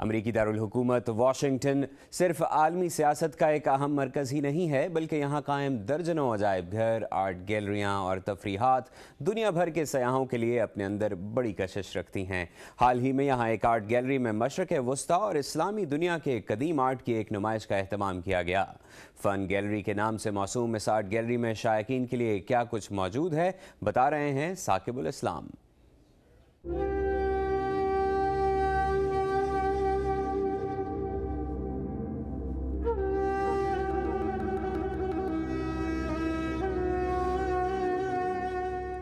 امریکی دارالحکومت واشنگٹن صرف عالمی سیاست کا ایک اہم مرکز ہی نہیں ہے بلکہ یہاں قائم درجنوں عجائب گھر، آرٹ گیلریاں اور تفریحات دنیا بھر کے سیاحوں کے لیے اپنے اندر بڑی کشش رکھتی ہیں۔ حال ہی میں یہاں ایک آرٹ گیلری میں مشرق وسطیٰ اور اسلامی دنیا کے قدیم آرٹ کی ایک نمائش کا اہتمام کیا گیا۔ فن گیلری کے نام سے موسوم اس آرٹ گیلری میں شائقین کے لیے کیا کچھ موجود ہے، بتا رہے ہیں ثاقب الاسلام۔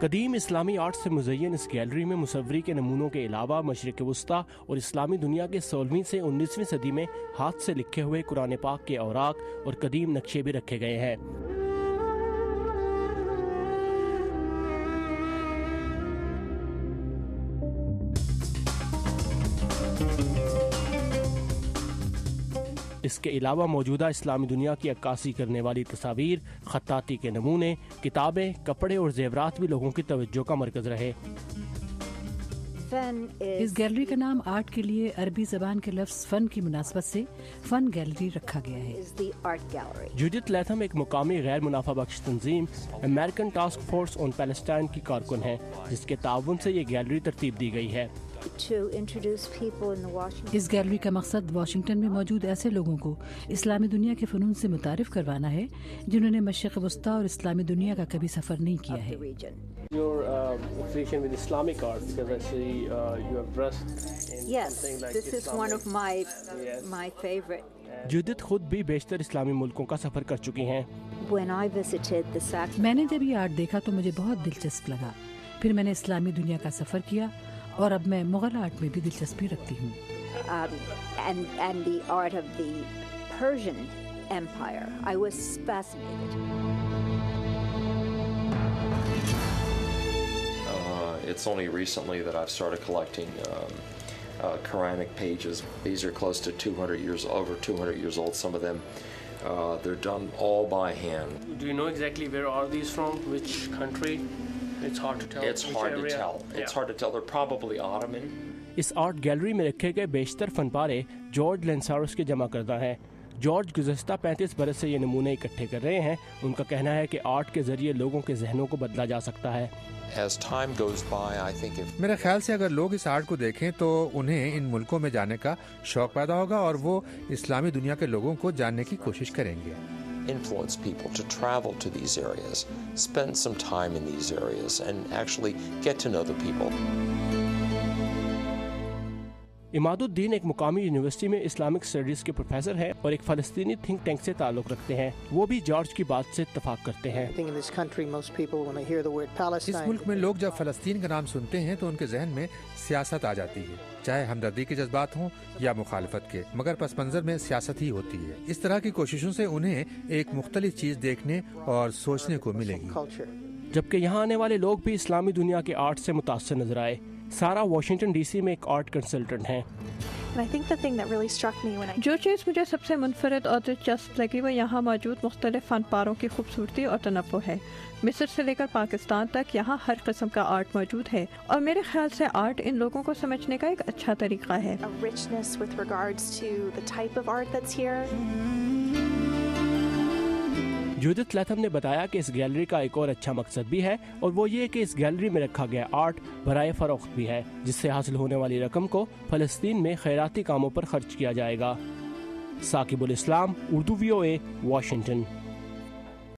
قدیم اسلامی آرٹ سے مزین اس گیلری میں مصوری کے نمونوں کے علاوہ مشرق وسطیٰ اور اسلامی دنیا کے 16ویں سے 19ویں صدی میں ہاتھ سے لکھے ہوئے قرآن پاک کے اوراق اور قدیم نقشے بھی رکھے گئے ہیں۔ اس کے علاوہ موجودہ اسلامی دنیا کی عکاسی کرنے والی تصاویر، خطاطی کے نمونے، کتابیں، کپڑے اور زیورات بھی لوگوں کی توجہ کا مرکز رہے۔ اس گیلری کا نام آرٹ کے لیے عربی زبان کے لفظ فن کی مناسبت سے فن گیلری رکھا گیا ہے۔ جوڈتھ لیتھم ایک مقامی غیر منافع بخش تنظیم American task force on Palestine کی کارکن ہے، جس کے تعاون سے یہ گیلری ترتیب دی گئی ہے۔ اس گیلری کا مقصد واشنگٹن میں موجود ایسے لوگوں کو اسلامی دنیا کے فنون سے متعارف کروانا ہے جنہوں نے مشرق وسطیٰ اور اسلامی دنیا کا کبھی سفر نہیں کیا ہے۔ جودت خود بھی بیشتر اسلامی ملکوں کا سفر کر چکی ہیں۔ میں نے جب یہ آرٹ دیکھا تو مجھے بہت دلچسپ لگا، پھر میں نے اسلامی دنیا کا سفر کیا اور اب میں مغل آرٹ میں بھی دلچسپی رکھتی ہوں۔ and the art of the Persian Empire. I was fascinated. It's only recently that I've started collecting ceramic pages. These are close to over 200 years old, some of them. They're done all by hand. Do you know exactly where are these from? Which country? It's hard to tell. It's hard to tell. It's hard to tell. They're probably Ottoman. Us art gallery میں رکھے گئے بیشتر فن پارے George لینساروس کے جمع کردہ ہیں۔ George گزشتہ 35 برس سے یہ نمونے اکٹھے کر رہے ہیں۔ ان کا کہنا ہے کہ آرٹ کے ذریعے لوگوں کے ذہنوں کو بدلا جا سکتا ہے۔ میرے خیال سے اگر لوگ اس آرٹ کو دیکھیں تو انہیں ان ملکوں میں جانے کا شوق پیدا ہوگا اور وہ اسلامی دنیا کے لوگوں کو جاننے کی کوشش کریں گے۔ Influence people to travel to these areas, spend some time in these areas, and actually get to know the people. اماد الدین ایک مقامی یونیورسٹی میں اسلامک اسٹڈیز کے پروفیسر ہیں اور ایک فلسطینی تھنک ٹینک سے تعلق رکھتے ہیں۔ وہ بھی جارج کی بات سے اتفاق کرتے ہیں۔ اس ملک میں لوگ جب فلسطین کا نام سنتے ہیں تو ان کے ذہن میں سیاست آ جاتی ہے، چاہے ہمدردی کے جذبات ہوں یا مخالفت کے، مگر پس منظر میں سیاست ہی ہوتی ہے۔ اس طرح کی کوششوں سے انہیں ایک مختلف چیز دیکھنے اور سوچنے کو ملے گی۔ جبکہ یہاں آنے والے لوگ بھی اسلامی دنیا کے آرٹ سے متاثر نظر آئے۔ سارا واشنگٹن ڈی سی میں ایک آرٹ کنسلٹنٹ ہیں۔ جو چیز مجھے سب سے منفرد اور دلچسپ لگی وہ یہاں موجود مختلف فن پاروں کی خوبصورتی اور تنوع ہے۔ مصر سے لے کر پاکستان تک یہاں ہر قسم کا آرٹ موجود ہے اور میرے خیال سے آرٹ ان لوگوں کو سمجھنے کا ایک اچھا طریقہ ہے۔ جودتھ لیتھم نے بتایا کہ اس گیلری کا ایک اور اچھا مقصد بھی ہے اور وہ یہ کہ اس گیلری میں رکھا گیا آرٹ برائے فروخت بھی ہے، جس سے حاصل ہونے والی رقم کو فلسطین میں خیراتی کاموں پر خرچ کیا جائے گا۔ ثاقب الاسلام، اردو VOA، واشنگٹن۔